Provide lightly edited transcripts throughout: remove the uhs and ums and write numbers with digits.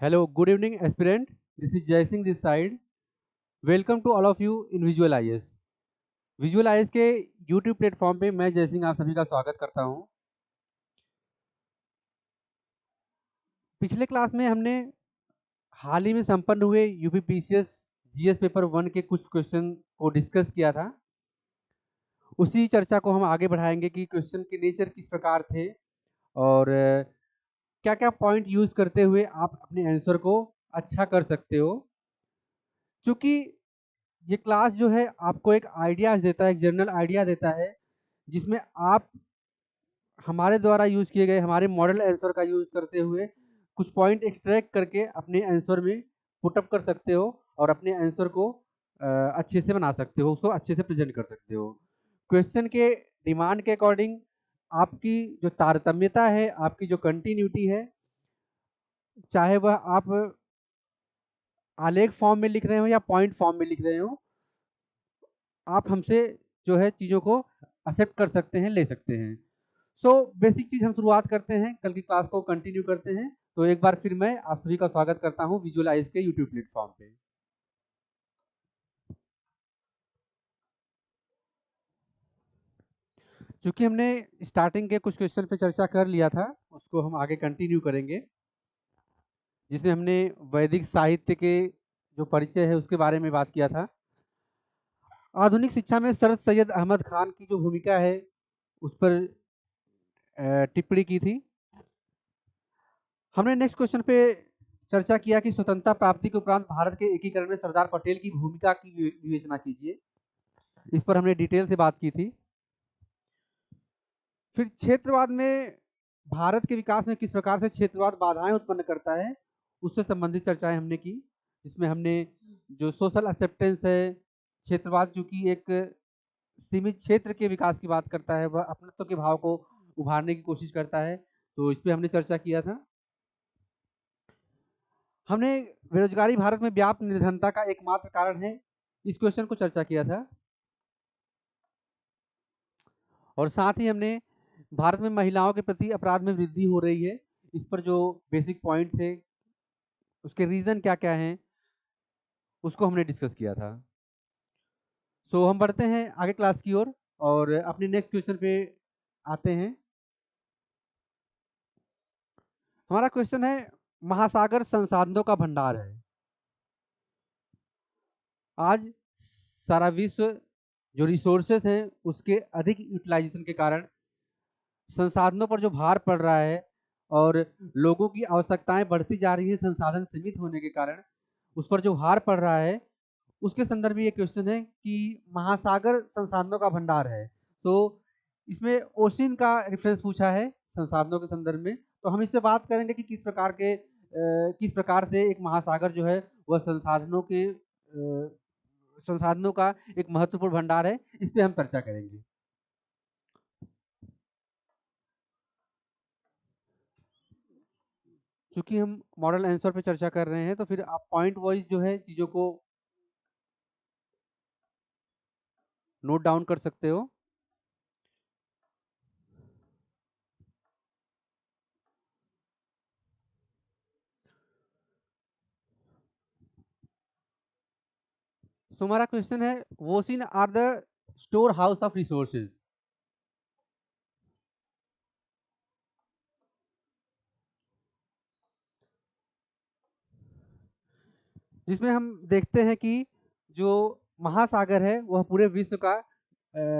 Hello, good evening, aspirant. This is Jai Singh this side. Welcome to all of you in Visual IS. Visual IS के YouTube platform पे मैं जय सिंह आप सभी का स्वागत करता हूं। पिछले क्लास में हमने हाल ही में संपन्न हुए यूपीपीसीएस जीएस पेपर 1 के कुछ क्वेश्चन को डिस्कस किया था। उसी चर्चा को हम आगे बढ़ाएंगे कि क्वेश्चन के नेचर किस प्रकार थे और क्या क्या पॉइंट यूज करते हुए आप अपने आंसर को अच्छा कर सकते हो। क्योंकि ये क्लास जो है आपको एक आइडियाज देता है, एक जनरल आइडिया देता है, जिसमें आप हमारे द्वारा यूज किए गए हमारे मॉडल आंसर का यूज करते हुए कुछ पॉइंट एक्सट्रैक्ट करके अपने आंसर में पुटअप कर सकते हो और अपने आंसर को अच्छे से बना सकते हो, उसको अच्छे से प्रेजेंट कर सकते हो। क्वेश्चन के डिमांड के अकॉर्डिंग आपकी जो तारतम्यता है, आपकी जो कंटिन्यूटी है, चाहे वह आप आलेख फॉर्म में लिख रहे हो या पॉइंट फॉर्म में लिख रहे हो, आप हमसे जो है चीज़ों को एक्सेप्ट कर सकते हैं, ले सकते हैं। सो बेसिक चीज़ हम शुरुआत करते हैं, कल की क्लास को कंटिन्यू करते हैं। तो एक बार फिर मैं आप सभी का स्वागत करता हूं विजुअलाइज के यूट्यूब प्लेटफॉर्म पे। चूंकि हमने स्टार्टिंग के कुछ क्वेश्चन पे चर्चा कर लिया था, उसको हम आगे कंटिन्यू करेंगे, जिसमें हमने वैदिक साहित्य के जो परिचय है उसके बारे में बात किया था। आधुनिक शिक्षा में सर सैयद अहमद खान की जो भूमिका है उस पर टिप्पणी की थी। हमने नेक्स्ट क्वेश्चन पे चर्चा किया कि स्वतंत्रता प्राप्ति के उपरांत भारत के एकीकरण में सरदार पटेल की भूमिका की विवेचना कीजिए। इस पर हमने डिटेल से बात की थी। फिर क्षेत्रवाद में भारत के विकास में किस प्रकार से क्षेत्रवाद बाधाएं उत्पन्न करता है, उससे संबंधित चर्चाएं हमने की, जिसमें हमने जो सोशल एक्सेप्टेंस है, क्षेत्रवाद जो कि एक सीमित क्षेत्र के विकास की बात करता है, वह अपनत्व के भाव को उभारने की कोशिश करता है, तो इस पर हमने चर्चा किया था। हमने बेरोजगारी भारत में व्याप्त निर्धनता का एकमात्र कारण है, इस क्वेश्चन को चर्चा किया था। और साथ ही हमने भारत में महिलाओं के प्रति अपराध में वृद्धि हो रही है, इस पर जो बेसिक पॉइंट थे, उसके रीजन क्या क्या हैं, उसको हमने डिस्कस किया था। सो हम बढ़ते हैं आगे क्लास की ओर और अपने नेक्स्ट क्वेश्चन पे आते हैं। हमारा क्वेश्चन है, महासागर संसाधनों का भंडार है। आज सारा विश्व जो रिसोर्सेस हैं उसके अधिक यूटिलाइजेशन के कारण संसाधनों पर जो भार पड़ रहा है और लोगों की आवश्यकताएं बढ़ती जा रही है, संसाधन सीमित होने के कारण उस पर जो भार पड़ रहा है, उसके संदर्भ में ये क्वेश्चन है कि महासागर संसाधनों का भंडार है। तो इसमें ओशिन का रेफरेंस पूछा है संसाधनों के संदर्भ में, तो हम इस पे बात करेंगे कि किस प्रकार से एक महासागर जो है वह संसाधनों का एक महत्वपूर्ण भंडार है, इस पे हम चर्चा करेंगे। चूंकि हम मॉडल आंसर पे चर्चा कर रहे हैं, तो फिर आप पॉइंट वाइज जो है चीजों को नोट डाउन कर सकते हो। सो हमारा क्वेश्चन है, oceans are the storehouse of resources. जिसमें हम देखते हैं कि जो महासागर है वह पूरे विश्व का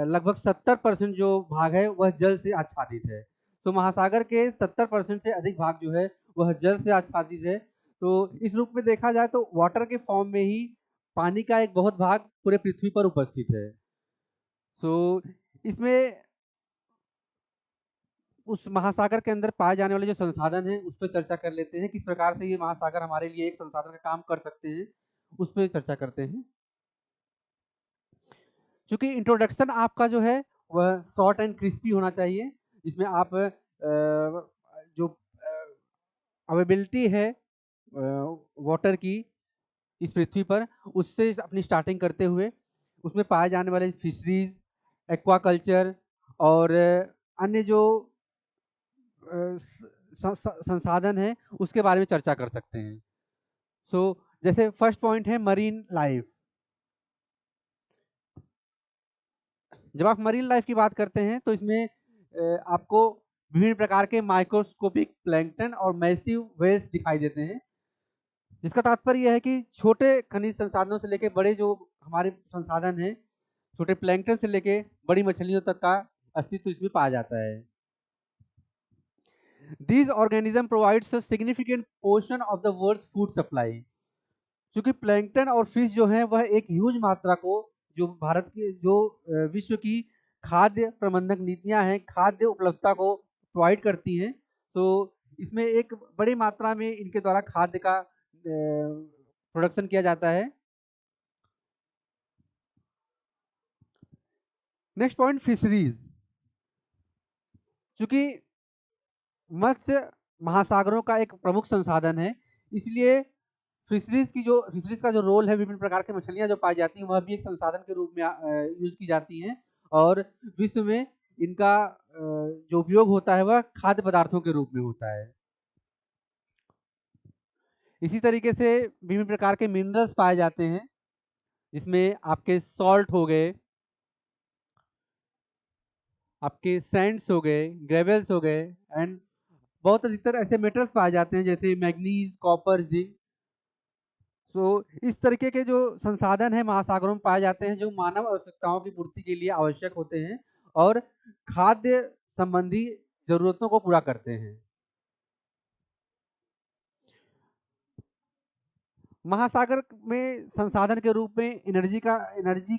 लगभग 70% जो भाग है वह जल से आच्छादित है। तो महासागर के 70% से अधिक भाग जो है वह जल से आच्छादित है। तो इस रूप में देखा जाए तो वाटर के फॉर्म में ही पानी का एक बहुत भाग पूरे पृथ्वी पर उपस्थित है। सो इसमें उस महासागर के अंदर पाए जाने वाले जो संसाधन हैं उस पर चर्चा कर लेते हैं, किस प्रकार से ये महासागर हमारे लिए एक संसाधन का काम कर सकते हैं, उस पर चर्चा करते हैं। चूंकि इंट्रोडक्शन आपका जो है वह शॉर्ट एंड क्रिस्पी होना चाहिए, जिसमें आप जो अवेबिलिटी है वाटर की इस पृथ्वी पर, उससे अपनी स्टार्टिंग करते हुए उसमें पाए जाने वाले फिशरीज, एक्वाकल्चर और अन्य जो संसाधन है उसके बारे में चर्चा कर सकते हैं। जैसे फर्स्ट पॉइंट है मरीन लाइफ। जब आप मरीन लाइफ की बात करते हैं तो इसमें आपको विभिन्न प्रकार के माइक्रोस्कोपिक प्लैंकटन और मैसिव वेल्स दिखाई देते हैं, जिसका तात्पर्य यह है कि छोटे खनिज संसाधनों से लेके बड़े जो हमारे संसाधन हैं, छोटे प्लैंकटन से लेके बड़ी मछलियों तक का अस्तित्व इसमें पाया जाता है। These organism provides a significant portion of the world's food supply। क्योंकि प्लैंकटन और फिश जो है वह एक ह्यूज मात्रा को जो भारत की जो विश्व की खाद्य प्रबंधक नीतियां हैं, खाद्य उपलब्धता को प्रोवाइड करती हैं। तो इसमें एक बड़ी मात्रा में इनके द्वारा खाद्य का प्रोडक्शन किया जाता है। Next point fisheries. चूंकि मत्स्य महासागरों का एक प्रमुख संसाधन है, इसलिए फिशरीज का जो रोल है, विभिन्न प्रकार की मछलियां जो पाई जाती हैं वह भी एक संसाधन के रूप में यूज की जाती हैं और विश्व में इनका जो उपयोग होता है वह खाद्य पदार्थों के रूप में होता है। इसी तरीके से विभिन्न प्रकार के मिनरल्स पाए जाते हैं, जिसमें आपके सॉल्ट हो गए, आपके सैंड्स हो गए, ग्रेवल्स हो गए एंड बहुत अधिकतर ऐसे मेटल्स पाए जाते हैं जैसे मैग्नीज, कॉपर, जिंक। इस तरीके के जो संसाधन है महासागरों में पाए जाते हैं जो मानव आवश्यकताओं की पूर्ति के लिए आवश्यक होते हैं और खाद्य संबंधी जरूरतों को पूरा करते हैं। महासागर में संसाधन के रूप में एनर्जी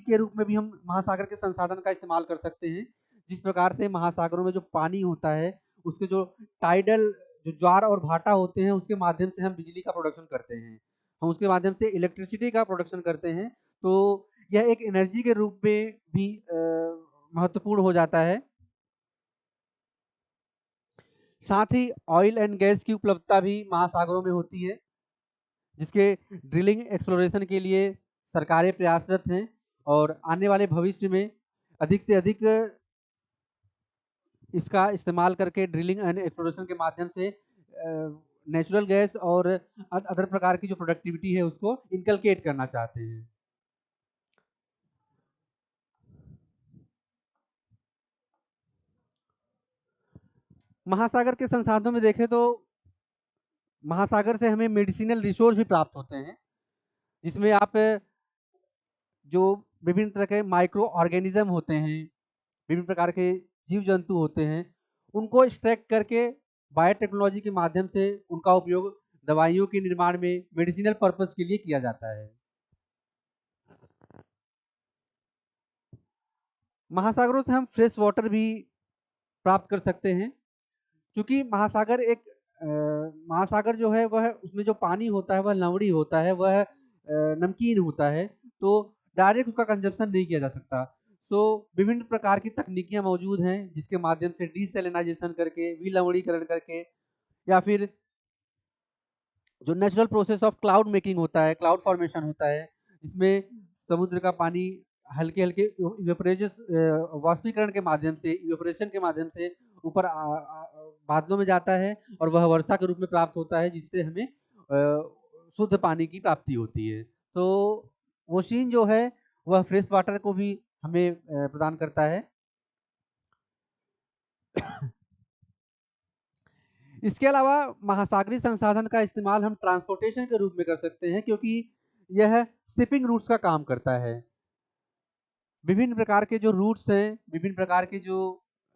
के रूप में भी हम महासागर के संसाधन का इस्तेमाल कर सकते हैं। जिस प्रकार से महासागरों में जो पानी होता है उसके जो टाइडल जो ज्वार और भाटा होते हैं उसके माध्यम से हम बिजली का प्रोडक्शन करते हैं, हम उसके माध्यम से इलेक्ट्रिसिटी का प्रोडक्शन करते हैं। तो यह एक एनर्जी के रूप में भी महत्वपूर्ण हो जाता है। साथ ही ऑयल एंड गैस की उपलब्धता भी महासागरों में होती है, जिसके ड्रिलिंग एक्सप्लोरेशन के लिए सरकारें प्रयासरत हैं और आने वाले भविष्य में अधिक से अधिक इसका इस्तेमाल करके ड्रिलिंग एंड एक्सप्लोरेशन के माध्यम से नेचुरल गैस और अदर प्रकार की जो प्रोडक्टिविटी है उसको इनकलकेट करना चाहते हैं। महासागर के संसाधनों में देखें तो महासागर से हमें मेडिसिनल रिसोर्स भी प्राप्त होते हैं, जिसमें आप जो विभिन्न तरह के माइक्रो ऑर्गेनिज्म होते हैं, विभिन्न प्रकार के जीव जंतु होते हैं, उनको एक्सट्रैक्ट करके बायोटेक्नोलॉजी के माध्यम से उनका उपयोग दवाइयों के निर्माण में मेडिसिनल पर्पस के लिए किया जाता है। महासागरों से हम फ्रेश वाटर भी प्राप्त कर सकते हैं, क्योंकि महासागर जो है वह उसमें जो पानी होता है वह लवणी होता है, वह नमकीन होता है, तो डायरेक्ट उसका कंजप्शन नहीं किया जा सकता। विभिन्न प्रकार की तकनीकियां मौजूद हैं जिसके माध्यम से डीसैलिनाइजेशन करके, विलवणीकरण करके या फिर जो natural process of cloud making होता है, क्लाउड फॉर्मेशन होता है, जिसमें समुद्र का पानी हल्के-हल्के वाष्पीकरण के माध्यम से, इवेपोरेशन के माध्यम से ऊपर बादलों में जाता है और वह वर्षा के रूप में प्राप्त होता है, जिससे हमें शुद्ध पानी की प्राप्ति होती है। तो ओशियन जो है वह फ्रेश वाटर को भी हमें प्रदान करता है। इसके अलावा महासागरीय संसाधन का इस्तेमाल हम ट्रांसपोर्टेशन के रूप में कर सकते हैं, क्योंकि यह शिपिंग रूट्स का काम करता है। विभिन्न प्रकार के जो रूट्स हैं, विभिन्न प्रकार के जो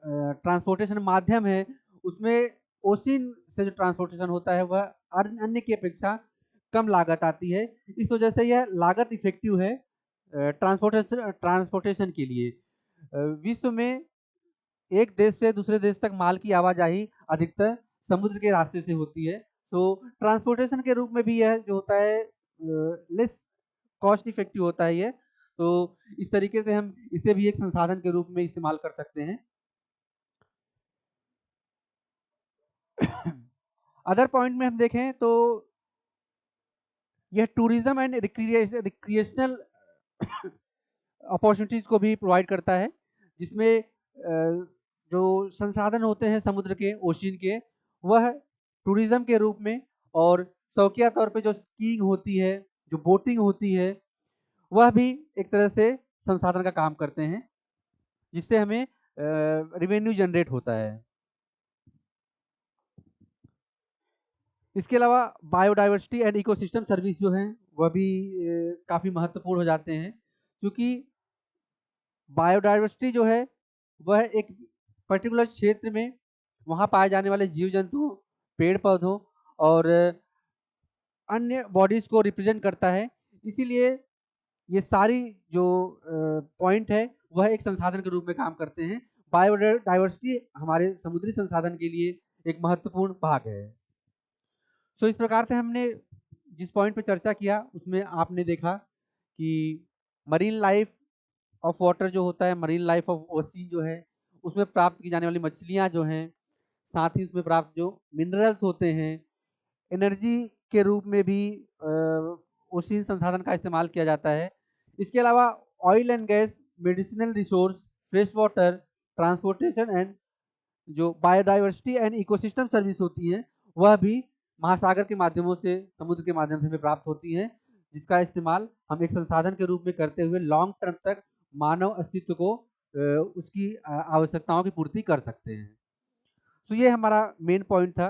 ट्रांसपोर्टेशन माध्यम है, उसमें ओशियन से जो ट्रांसपोर्टेशन होता है वह अन्य की अपेक्षा कम लागत आती है। इस वजह से यह लागत इफेक्टिव है ट्रांसपोर्टेशन के लिए। विश्व में एक देश से दूसरे देश तक माल की आवाजाही अधिकतर समुद्र के रास्ते से होती है। तो ट्रांसपोर्टेशन के रूप में भी यह जो होता है लेस कॉस्ट इफेक्टिव होता है ये। तो इस तरीके से हम इसे भी एक संसाधन के रूप में इस्तेमाल कर सकते हैं। अदर पॉइंट में हम देखें तो यह टूरिज्म एंड रिक्रिएशनल अपॉर्चुनिटीज को भी प्रोवाइड करता है, जिसमें जो संसाधन होते हैं समुद्र के, ओशियन के, वह टूरिज्म के रूप में, और शौकिया तौर पे जो स्कीइंग होती है, जो बोटिंग होती है, वह भी एक तरह से संसाधन का काम करते हैं, जिससे हमें रेवेन्यू जनरेट होता है। इसके अलावा बायोडायवर्सिटी एंड इकोसिस्टम सर्विस जो हैं, वह भी काफ़ी महत्वपूर्ण हो जाते हैं, क्योंकि बायोडायवर्सिटी जो है, वह एक पर्टिकुलर क्षेत्र में वहाँ पाए जाने वाले जीव-जंतुओं, पेड़-पौधों और अन्य बॉडीज़ को रिप्रेजेंट करता है। इसीलिए ये सारी जो पॉइंट है, वह एक संसाधन के रूप में काम करते हैं। बायोडायवर्सिटी हमारे समुद्री संसाधन के लिए एक महत्वपूर्ण भाग है। सो इस प्रकार से हमने जिस पॉइंट पे चर्चा किया, उसमें आपने देखा कि मरीन लाइफ ऑफ वाटर जो होता है, मरीन लाइफ ऑफ ओशियन जो है, उसमें प्राप्त की जाने वाली मछलियाँ जो हैं, साथ ही उसमें प्राप्त जो मिनरल्स होते हैं, एनर्जी के रूप में भी ओशियन संसाधन का इस्तेमाल किया जाता है। इसके अलावा oil and gas, medicinal resource, fresh water, transportation and जो बायोडायवर्सिटी एंड इकोसिस्टम सर्विस होती है, वह भी महासागर के माध्यमों से, समुद्र के माध्यम से हमें प्राप्त होती है, जिसका इस्तेमाल हम एक संसाधन के रूप में करते हुए लॉन्ग टर्म तक मानव अस्तित्व को उसकी आवश्यकताओं की पूर्ति कर सकते हैं। तो ये हमारा मेन पॉइंट था।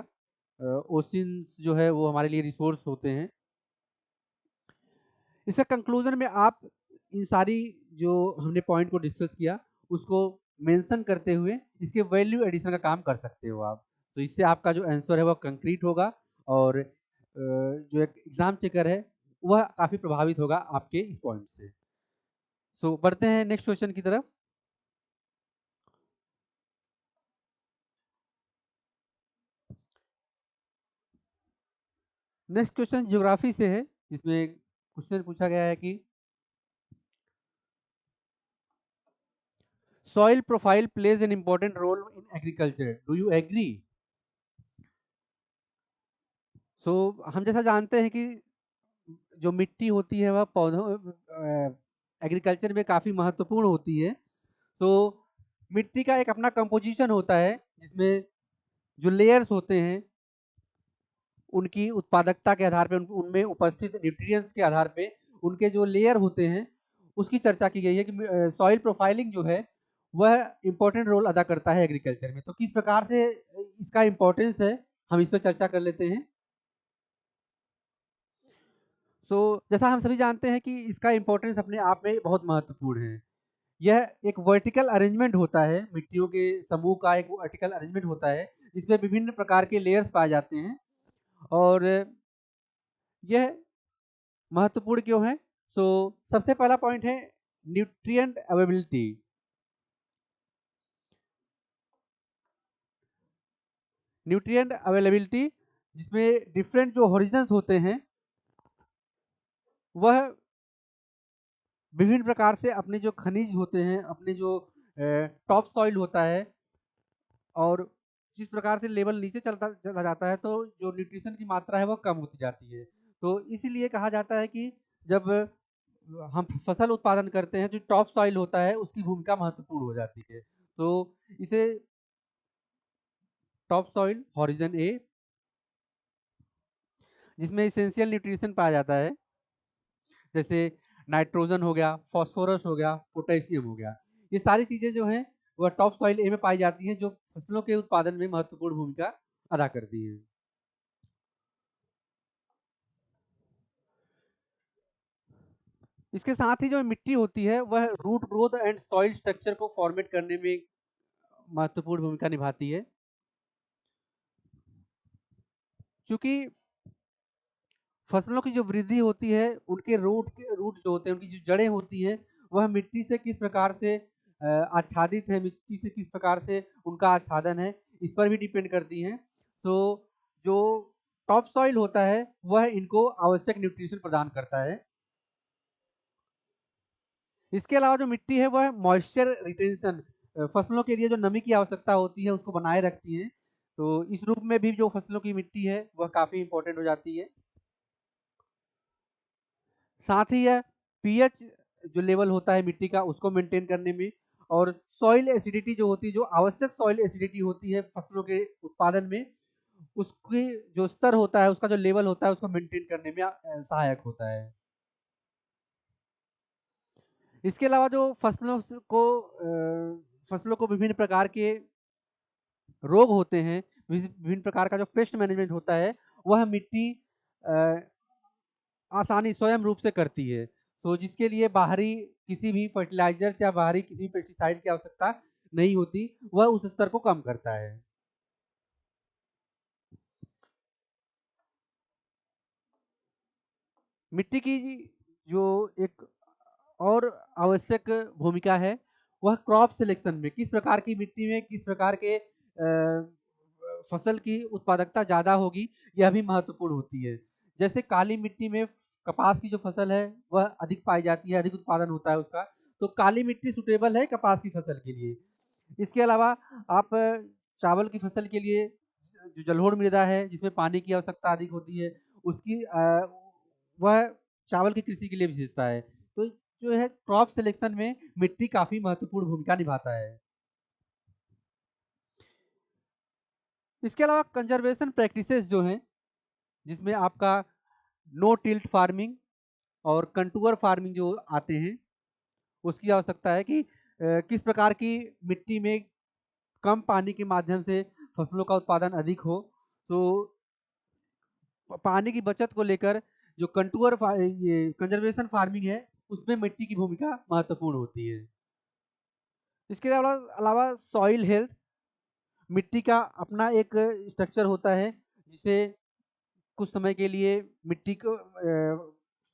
ओशियंस जो है वो हमारे लिए रिसोर्स होते हैं। इसका कंक्लूजन में आप इन सारी जो हमने पॉइंट को डिस्कस किया, उसको मेंशन करते हुए इसके वैल्यू एडिशन का काम कर सकते हो आप। तो इससे आपका जो आंसर है वो कंक्रीट होगा, और जो एक एग्जाम चेकर है वह काफ़ी प्रभावित होगा आपके इस पॉइंट से। सो बढ़ते हैं नेक्स्ट क्वेश्चन की तरफ। नेक्स्ट क्वेश्चन ज्योग्राफी से है, जिसमें क्वेश्चन पूछा गया है कि soil profile plays an important role in agriculture. Do you agree? सो हम जैसा जानते हैं कि जो मिट्टी होती है वह पौधों एग्रीकल्चर में काफ़ी महत्वपूर्ण होती है। तो मिट्टी का एक अपना कंपोजिशन होता है, जिसमें जो लेयर्स होते हैं, उनकी उत्पादकता के आधार पे, उनमें उपस्थित न्यूट्रिएंट्स के आधार पे, उनके जो लेयर होते हैं, उसकी चर्चा की गई है कि सॉइल प्रोफाइलिंग जो है, वह इम्पोर्टेंट रोल अदा करता है एग्रीकल्चर में। तो किस प्रकार से इसका इम्पोर्टेंस है, हम इस पर चर्चा कर लेते हैं। सो जैसा हम सभी जानते हैं कि इसका इम्पोर्टेंस अपने आप में बहुत महत्वपूर्ण है। यह एक वर्टिकल अरेंजमेंट होता है, मिट्टियों के समूह का एक वर्टिकल अरेंजमेंट होता है, जिसमें विभिन्न प्रकार के लेयर्स पाए जाते हैं, और यह महत्वपूर्ण क्यों है? सो सबसे पहला पॉइंट है न्यूट्रिएंट अवेलेबिलिटी। न्यूट्रिएंट अवेलेबिलिटी, जिसमें डिफरेंट जो हॉरिजन्स होते हैं, वह विभिन्न प्रकार से अपने जो खनिज होते हैं, अपने जो टॉप सॉइल होता है, और जिस प्रकार से लेवल नीचे चला जाता है, तो जो न्यूट्रिशन की मात्रा है वो कम होती जाती है। तो इसीलिए कहा जाता है कि जब हम फसल उत्पादन करते हैं, जो टॉप सॉइल होता है उसकी भूमिका महत्वपूर्ण हो जाती है। तो इसे टॉप सॉइल हॉरिजन ए, जिसमें एसेंशियल न्यूट्रिशन पाया जाता है, जैसे नाइट्रोजन हो गया, फास्फोरस हो गया, पोटेशियम हो गया। ये सारी चीज़ें जो हैं वह टॉप सॉइल ए में पाई जाती हैं, जो फसलों के उत्पादन में महत्वपूर्ण भूमिका अदा करती हैं। इसके साथ ही जो मिट्टी होती है वह root growth and soil structure को फॉर्मेट करने में महत्वपूर्ण भूमिका निभाती है, क्योंकि फसलों की जो वृद्धि होती है, उनके रूट जो होते हैं, उनकी जो जड़ें होती हैं, वह मिट्टी से किस प्रकार से आच्छादित है, मिट्टी से किस प्रकार से उनका आच्छादन है, इस पर भी डिपेंड करती हैं। तो जो टॉप सॉइल होता है वह इनको आवश्यक न्यूट्रिशन प्रदान करता है। इसके अलावा जो मिट्टी है वह मॉइस्चर रिटेंशन, फसलों के लिए जो नमी की आवश्यकता होती है उसको बनाए रखती है। तो इस रूप में भी जो फसलों की मिट्टी है वह काफ़ी इम्पोर्टेंट हो जाती है। साथ ही यह पीएच जो लेवल होता है मिट्टी का, उसको मेंटेन करने में, और सॉइल एसिडिटी जो होती है, जो आवश्यक सॉइल एसिडिटी होती है फसलों के उत्पादन में, उसकी जो स्तर होता है, उसका जो लेवल होता है, उसको मेंटेन करने में सहायक होता है। इसके अलावा जो फसलों को विभिन्न प्रकार के रोग होते हैं, विभिन्न प्रकार का जो पेस्ट मैनेजमेंट होता है, वह मिट्टी अ, आसानी स्वयं रूप से करती है। तो जिसके लिए बाहरी किसी भी फर्टिलाइज़र या बाहरी किसी भी पेस्टिसाइड की आवश्यकता नहीं होती, वह उस स्तर को कम करता है। मिट्टी की जो एक और आवश्यक भूमिका है, वह क्रॉप सिलेक्शन में किस प्रकार की मिट्टी में किस प्रकार के फसल की उत्पादकता ज़्यादा होगी, यह भी महत्वपूर्ण होती है। जैसे काली मिट्टी में कपास की जो फसल है, वह अधिक पाई जाती है, अधिक उत्पादन होता है उसका, तो काली मिट्टी सूटेबल है कपास की फसल के लिए। इसके अलावा आप चावल की फसल के लिए जो जलोढ़ मृदा है, जिसमें पानी की आवश्यकता अधिक होती है, उसकी वह चावल की कृषि के लिए विशेषता है। तो जो है क्रॉप सिलेक्शन में मिट्टी काफ़ी महत्वपूर्ण भूमिका निभाता है। इसके अलावा कंज़र्वेशन प्रैक्टिसेज़ जो हैं, जिसमें आपका नो टिल्ट फार्मिंग और कंटूर फार्मिंग जो आते हैं, उसकी आवश्यकता है कि किस प्रकार की मिट्टी में कम पानी के माध्यम से फसलों का उत्पादन अधिक हो। तो पानी की बचत को लेकर जो ये कंज़र्वेशन फार्मिंग है, उसमें मिट्टी की भूमिका महत्वपूर्ण होती है। इसके अलावा सॉइल हेल्थ, मिट्टी का अपना एक स्ट्रक्चर होता है, जिसे कुछ समय के लिए मिट्टी को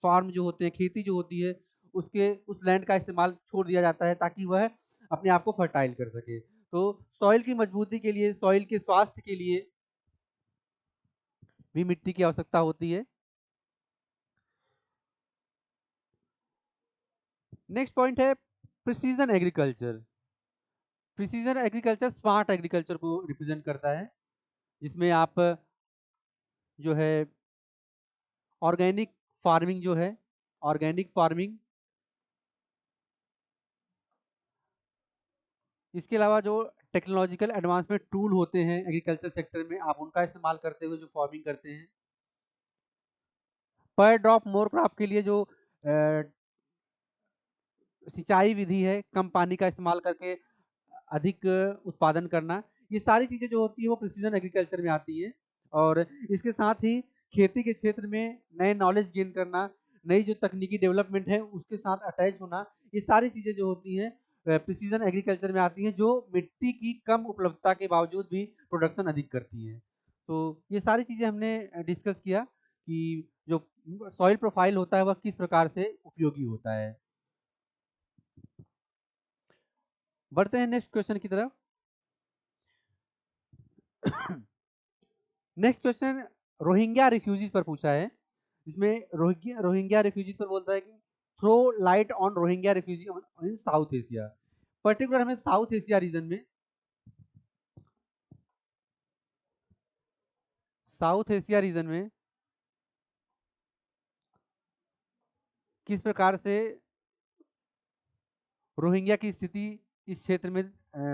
फार्म जो होते हैं, खेती जो होती है, उसके उस लैंड का इस्तेमाल छोड़ दिया जाता है ताकि वह अपने आप को फर्टाइल कर सके। तो सॉइल की मजबूती के लिए, सॉइल के स्वास्थ्य के लिए भी मिट्टी की आवश्यकता होती है। नेक्स्ट पॉइंट है precision agriculture. Precision agriculture smart agriculture को रिप्रेजेंट करता है, जिसमें आप जो है ऑर्गेनिक फार्मिंग जो है, ऑर्गेनिक फार्मिंग, इसके अलावा जो टेक्नोलॉजिकल एडवांसमेंट टूल होते हैं एग्रीकल्चर सेक्टर में, आप उनका इस्तेमाल करते हुए जो फार्मिंग करते हैं। पर ड्रॉप मोर क्रॉप के लिए जो सिंचाई विधि है, कम पानी का इस्तेमाल करके अधिक उत्पादन करना, ये सारी चीज़ें जो होती है वो प्रिसीजन एग्रीकल्चर में आती हैं। और इसके साथ ही खेती के क्षेत्र में नए नॉलेज गेन करना, नई जो तकनीकी डेवलपमेंट है उसके साथ अटैच होना, ये सारी चीज़ें जो होती हैं प्रिसीजन एग्रीकल्चर में आती हैं, जो मिट्टी की कम उपलब्धता के बावजूद भी प्रोडक्शन अधिक करती हैं। तो ये सारी चीज़ें हमने डिस्कस किया कि जो सॉइल प्रोफाइल होता है वह किस प्रकार से उपयोगी होता है। बढ़ते हैं नेक्स्ट क्वेश्चन की तरफ। नेक्स्ट क्वेश्चन रोहिंग्या रिफ्यूजीज पर पूछा है, जिसमें रोहिंग्या रिफ्यूजीज पर बोलता है कि throw light on Rohingya refugee in South Asia. Particular हमें साउथ एशिया रीजन में, साउथ एशिया रीजन में किस प्रकार से रोहिंग्या की स्थिति इस क्षेत्र में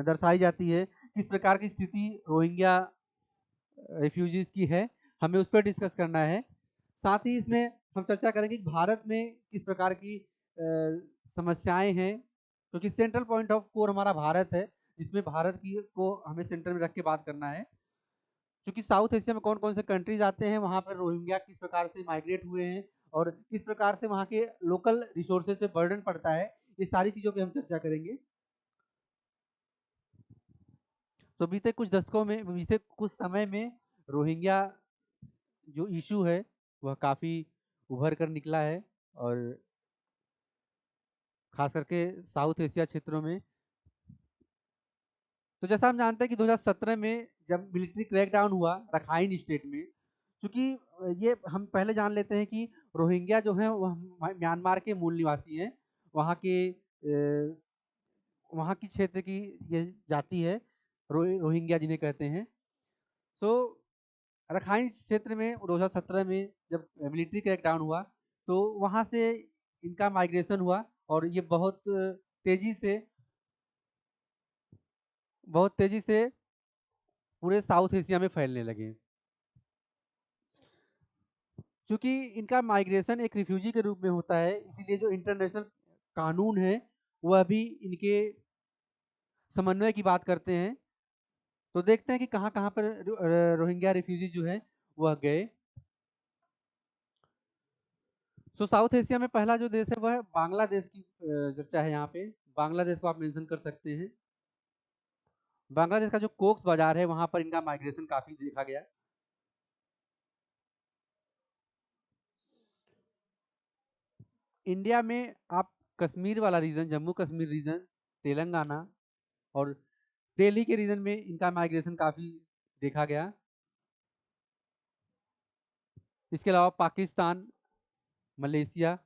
दर्शाई जाती है, किस प्रकार की स्थिति रोहिंग्या रिफ्यूजीज की है, हमें उस पर डिस्कस करना है। साथ ही इसमें हम चर्चा करेंगे कि भारत में किस प्रकार की समस्याएं हैं, क्योंकि सेंट्रल पॉइंट ऑफ कोर हमारा भारत है, जिसमें भारत की को हमें सेंटर में रख के बात करना है। क्योंकि साउथ एशिया में कौन कौन से कंट्रीज आते हैं, वहाँ पर रोहिंग्या किस प्रकार से माइग्रेट हुए हैं और किस प्रकार से वहाँ के लोकल रिसोर्सेज पे बर्डन पड़ता है, ये सारी चीज़ों पे हम चर्चा करेंगे। तो बीते कुछ समय में रोहिंग्या जो इशू है वह काफ़ी उभर कर निकला है, और खास करके साउथ एशिया क्षेत्रों में। तो जैसा हम जानते हैं कि 2017 में जब मिलिट्री क्रैकडाउन हुआ रखाइन स्टेट में, क्योंकि ये हम पहले जान लेते हैं कि रोहिंग्या जो है वह म्यांमार के मूल निवासी हैं, वहाँ के वहाँ की क्षेत्र की ये जाति है, रोहिंग्या जिन्हें कहते हैं। तो रखाइन क्षेत्र में 2017 में जब मिलिट्री क्रैकडाउन हुआ, तो वहाँ से इनका माइग्रेशन हुआ और ये तेज़ी से बहुत तेज़ी से पूरे साउथ एशिया में फैलने लगे। चूँकि इनका माइग्रेशन एक रिफ्यूजी के रूप में होता है, इसीलिए जो इंटरनेशनल कानून है, वह भी इनके समन्वय की बात करते हैं। तो देखते हैं कि कहाँ-कहाँ पर रोहिंग्या रिफ्यूजी जो है, वह गए। साउथ एशिया में पहला जो देश है, वह बांग्लादेश की चर्चा है यहाँ पे। बांग्लादेश को आप मेंशन कर सकते हैं। बांग्लादेश का जो कोक्स बाज़ार है, वहाँ पर इनका माइग्रेशन काफ़ी देखा गया। इंडिया में आप कश्मीर वाला रीजन, जम्मू कश्मीर रीजन, तेलंगाना और दिल्ली के रीजन में इनका माइग्रेशन काफ़ी देखा गया। इसके अलावा पाकिस्तान, मलेशिया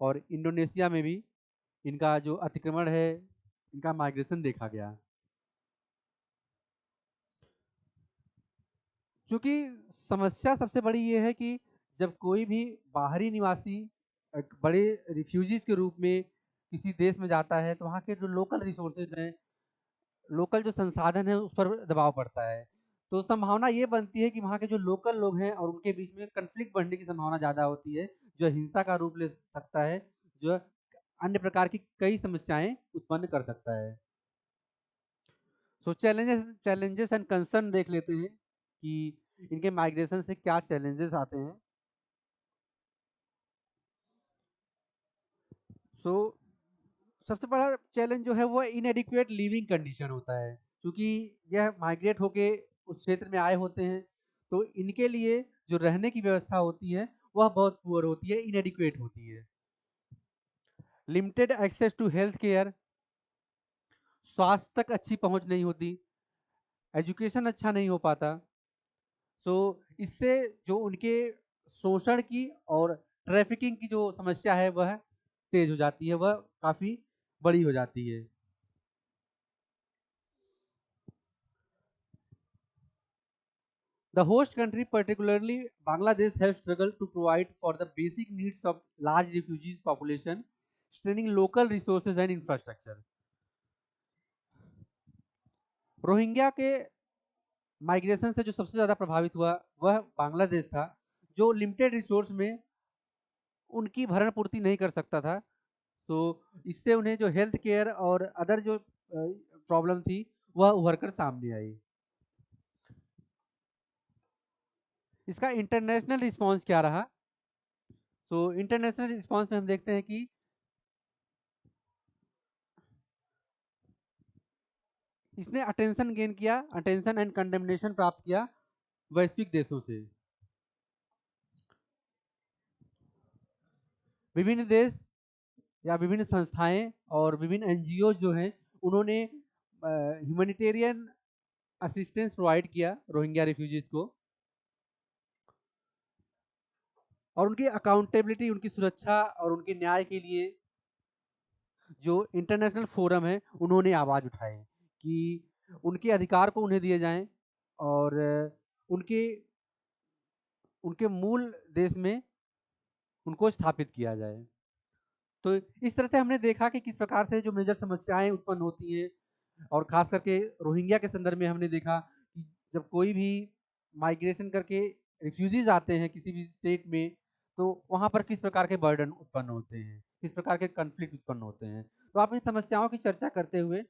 और इंडोनेशिया में भी इनका जो अतिक्रमण है, इनका माइग्रेशन देखा गया। क्योंकि समस्या सबसे बड़ी ये है कि जब कोई भी बाहरी निवासी एक बड़े रिफ्यूजीज के रूप में किसी देश में जाता है, तो वहाँ के जो लोकल रिसोर्सेज हैं, लोकल जो संसाधन है, उस पर दबाव पड़ता है। तो संभावना ये बनती है कि वहाँ के जो लोकल लोग हैं और उनके बीच में कॉन्फ्लिक्ट बढ़ने की संभावना ज़्यादा होती है, जो हिंसा का रूप ले सकता है, जो अन्य प्रकार की कई समस्याएं उत्पन्न कर सकता है। चैलेंजेस एंड कंसर्न देख लेते हैं कि इनके माइग्रेशन से क्या चैलेंजेस आते हैं। सो सबसे बड़ा चैलेंज जो है वो इनएडिक्वेट लिविंग कंडीशन होता है, क्योंकि यह माइग्रेट होके उस क्षेत्र में आए होते हैं, तो इनके लिए जो रहने की व्यवस्था होती है, वह बहुत पुअर होती है, इनएडिक्वेट होती है। Limited access to health care, स्वास्थ्य तक अच्छी पहुंच नहीं होती, एजुकेशन अच्छा नहीं हो पाता। सो इससे जो उनके शोषण की और ट्रैफिकिंग की जो समस्या है, वह तेज हो जाती है, वह काफी बड़ी हो जाती है। The host country, particularly Bangladesh, has struggled to provide for the basic needs of large refugees population, straining local resources and infrastructure. Rohingya के माइग्रेशन से जो सबसे ज़्यादा प्रभावित हुआ, वह बांग्लादेश था, जो लिमिटेड रिसोर्स में उनकी भरण पूर्ति नहीं कर सकता था। तो इससे उन्हें जो हेल्थ केयर और अदर जो प्रॉब्लम थी, वह उभर कर सामने आई। इसका इंटरनेशनल रिस्पॉन्स क्या रहा? इंटरनेशनल रिस्पॉन्स में हम देखते हैं कि इसने अटेंशन गेन किया, अटेंशन एंड कंडेमनेशन प्राप्त किया वैश्विक देशों से। विभिन्न देश या विभिन्न संस्थाएं और विभिन्न एनजीओ जो हैं, उन्होंने ह्यूमैनिटेरियन असिस्टेंस प्रोवाइड किया रोहिंग्या रिफ्यूजीज को, और उनकी अकाउंटेबिलिटी, उनकी सुरक्षा और उनके न्याय के लिए जो इंटरनेशनल फोरम है, उन्होंने आवाज उठाई कि उनके अधिकार को उन्हें दिए जाएं और उनके उनके मूल देश में उनको स्थापित किया जाए। तो इस तरह से हमने देखा कि किस प्रकार से जो मेजर समस्याएं उत्पन्न होती हैं, और खास करके रोहिंग्या के संदर्भ में हमने देखा कि जब कोई भी माइग्रेशन करके रिफ्यूजीज आते हैं किसी भी स्टेट में, तो वहाँ पर किस प्रकार के बर्डन उत्पन्न होते हैं, किस प्रकार के कॉन्फ्लिक्ट उत्पन्न होते हैं। तो आप इन समस्याओं की चर्चा करते हुए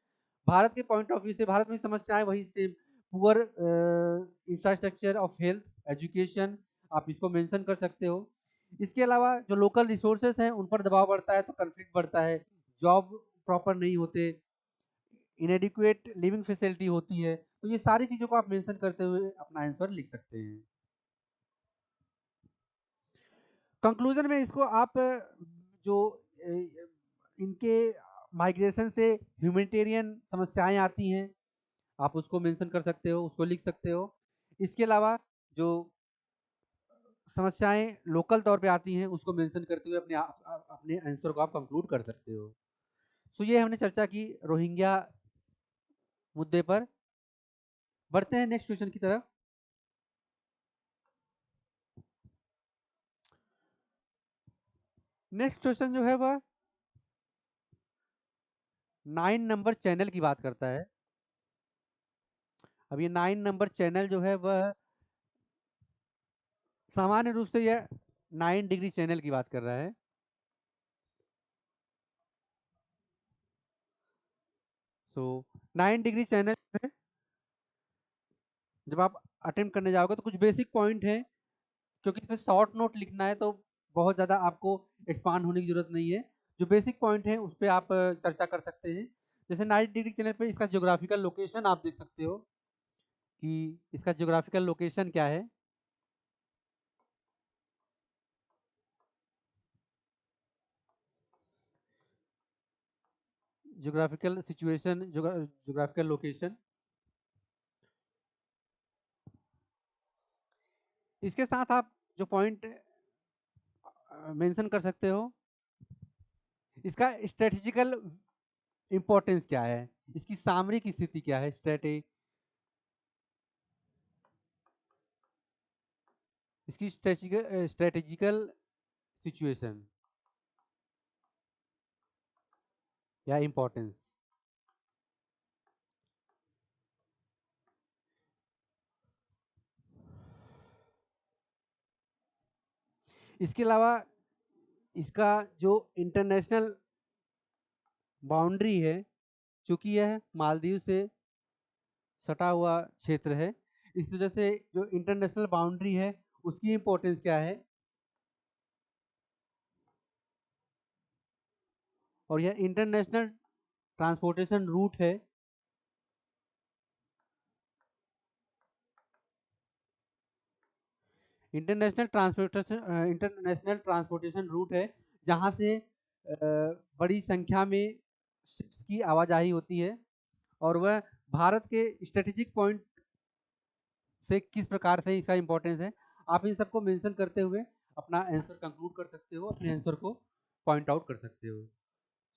भारत के पॉइंट ऑफ व्यू से, भारत में समस्याएं वही same, poor infrastructure of health, education, आप इसको मेंशन कर सकते हो। इसके अलावा जो लोकल रिसोर्सेज हैं, उन पर दबाव बढ़ता है तो कॉन्फ्लिक्ट बढ़ता है, जॉब प्रॉपर नहीं होते, इनएडिक्वेट लिविंग फैसिलिटी होती है। तो ये सारी चीज़ों को आप मेंशन करते हुए अपना आंसर लिख सकते हैं। कंक्लूजन में इसको आप जो इनके माइग्रेशन से ह्यूमैनिटेरियन समस्याएं आती हैं, आप उसको मेंशन कर सकते हो, उसको लिख सकते हो। इसके अलावा जो समस्याएं लोकल तौर पे आती हैं, उसको मेंशन करते हुए अपने आंसर को आप कंक्लूड कर सकते हो। ये हमने चर्चा की रोहिंग्या मुद्दे पर। बढ़ते हैं नेक्स्ट क्वेश्चन की तरफ। नेक्स्ट क्वेश्चन जो है वह 9 नंबर चैनल की बात करता है। अब ये 9 नंबर चैनल जो है वह सामान्य रूप से यह 9 डिग्री चैनल की बात कर रहा है। सो 9 डिग्री चैनल है, जब आप अटेम्प्ट करने जाओगे तो कुछ बेसिक पॉइंट है, क्योंकि इसमें शॉर्ट नोट लिखना है तो बहुत ज़्यादा आपको एक्सपांड होने की ज़रूरत नहीं है। जो बेसिक पॉइंट है उस पे आप चर्चा कर सकते हैं। जैसे 9 डिग्री चैनल पे इसका ज्योग्राफिकल लोकेशन आप देख सकते हो कि इसका ज्योग्राफिकल लोकेशन क्या है। ज्योग्राफिकल सिचुएशन, ज्योग्राफिकल लोकेशन, इसके साथ आप जो पॉइंट मेंशन कर सकते हो, इसका स्ट्रेटेजिकल इंपॉर्टेंस क्या है, इसकी सामरिक स्थिति क्या है, इसकी स्ट्रेटेजिकल सिचुएशन या इंपॉर्टेंस। इसके अलावा इसका जो इंटरनेशनल बाउंड्री है, चूंकि यह मालदीव से सटा हुआ क्षेत्र है, इस वजह से जो इंटरनेशनल बाउंड्री है उसकी इंपॉर्टेंस क्या है, और यह इंटरनेशनल ट्रांसपोर्टेशन रूट है। इंटरनेशनल ट्रांसपोर्टेशन रूट है, जहां से बड़ी संख्या में शिप्स की आवाजाही होती है, और वह भारत के स्ट्रेटेजिक पॉइंट से किस प्रकार से इसका इंपॉर्टेंस है। आप इन सबको मेंशन करते हुए अपना आंसर कंक्लूड कर सकते हो, अपने आंसर को पॉइंट आउट कर सकते हो।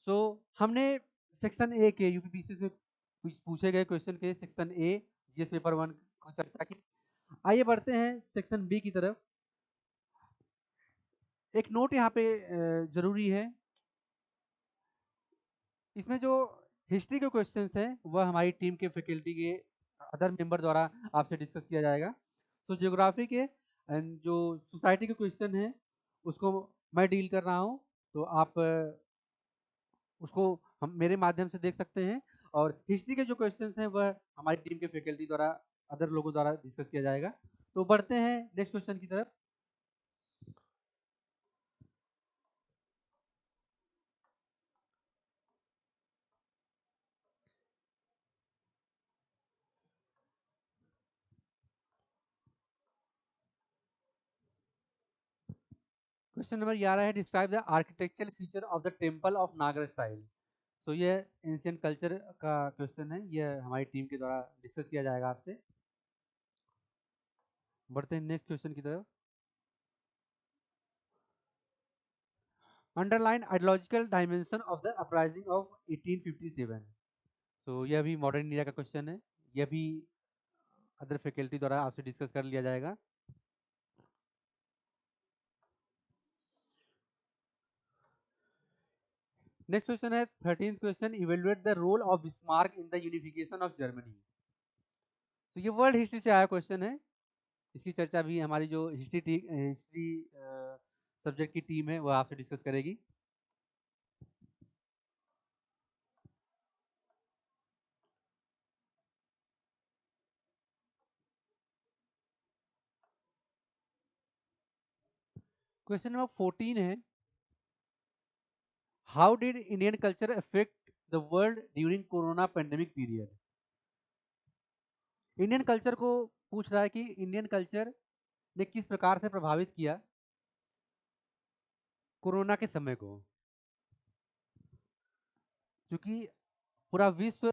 सो हमने सेक्शन ए के यूपीपीसी से पूछे गए क्वेश्चन के सेक्शन ए जीएस पेपर 1 को चर्चा की। आइए बढ़ते हैं सेक्शन बी की तरफ। एक नोट यहाँ पे जरूरी है, इसमें जो हिस्ट्री के क्वेश्चंस हैं वह हमारी टीम के फैकल्टी के अदर मेंबर द्वारा आपसे डिस्कस किया जाएगा। तो ज्योग्राफी के एंड जो सोसाइटी के क्वेश्चन हैं उसको मैं डील कर रहा हूँ, तो आप उसको हम मेरे माध्यम से देख सकते हैं, और हिस्ट्री के जो क्वेश्चंस हैं वह हमारी टीम के फैकल्टी द्वारा अदर लोगों द्वारा डिस्कस किया जाएगा। तो बढ़ते हैं नेक्स्ट क्वेश्चन की तरफ। क्वेश्चन नंबर 11 है, describe the architectural feature of the temple of नागर स्टाइल। तो ये एंशियंट कल्चर का क्वेश्चन है, यह हमारी टीम के द्वारा डिस्कस किया जाएगा आपसे। बढ़ते हैं नेक्स्ट क्वेश्चन की तरफ। Underline ideological dimension of the uprising of 1857। तो यह भी मॉडर्न इंडिया का क्वेश्चन है, यह भी अदर फैकल्टी द्वारा आपसे डिस्कस कर लिया जाएगा। नेक्स्ट क्वेश्चन है 13th question, evaluate the role of Bismarck in the unification of Germany. तो ये वर्ल्ड हिस्ट्री से आया क्वेश्चन है, इसकी चर्चा भी हमारी जो हिस्ट्री सब्जेक्ट की टीम है वह आपसे डिस्कस करेगी। क्वेश्चन नंबर 14 है, how did Indian culture affect the world during corona pandemic period. Indian culture को पूछ रहा है कि इंडियन कल्चर ने किस प्रकार से प्रभावित किया कोरोना के समय को। क्योंकि पूरा विश्व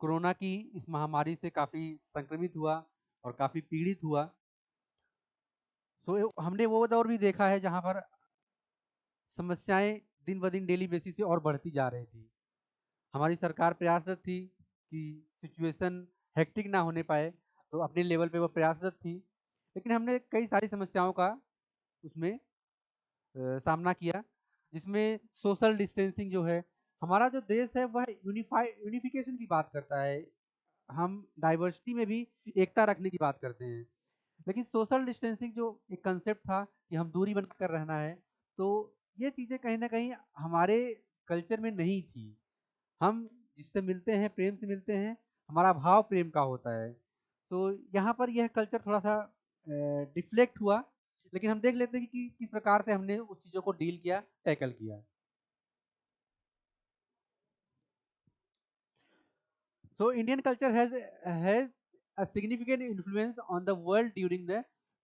कोरोना की इस महामारी से काफी संक्रमित हुआ और काफी पीड़ित हुआ। तो हमने वो दौर भी देखा है जहां पर समस्याएं दिन ब दिन डेली बेसिस पे और बढ़ती जा रही थी। हमारी सरकार प्रयासरत थी कि सिचुएशन हेक्टिक ना होने पाए, तो अपने लेवल पे वो प्रयासरत थी, लेकिन हमने कई सारी समस्याओं का उसमें सामना किया, जिसमें सोशल डिस्टेंसिंग जो है, हमारा जो देश है वह यूनिफिकेशन की बात करता है, हम डाइवर्सिटी में भी एकता रखने की बात करते हैं, लेकिन सोशल डिस्टेंसिंग जो एक कंसेप्ट था कि हम दूरी बनाकर रहना है, तो ये चीज़ें कहीं न कहीं हमारे कल्चर में नहीं थी। हम जिससे मिलते हैं, प्रेम से मिलते हैं, हमारा भाव प्रेम का होता है। तो यहाँ पर यह कल्चर थोड़ा-सा डिफ्लेक्ट हुआ, लेकिन हम देख लेते हैं कि किस प्रकार से हमने उस चीज़ों को डील किया, टैकल किया। So Indian culture has a significant influence on the world during the